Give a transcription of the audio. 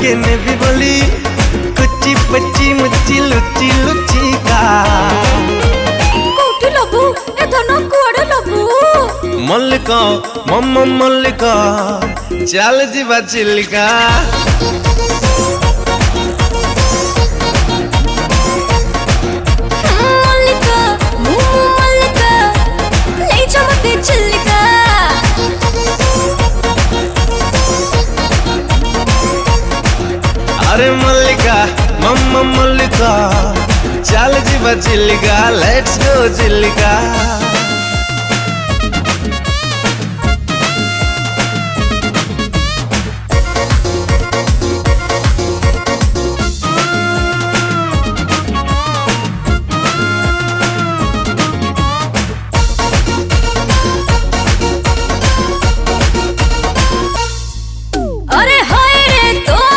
केने भी बोली कुची पची मुची लुची लुची का कोठी लबू ए धन कुआडे लबू मल्लिका मम्मा मल्लिका चल जीवा चिल्लिका मल्लिका मुमु मल्लिका ले जा मते चिल्लिका अरे मल्लिका मम्मा मल्लिका चल जीवा चिल्लिका लेट्स गो चिल्लिका।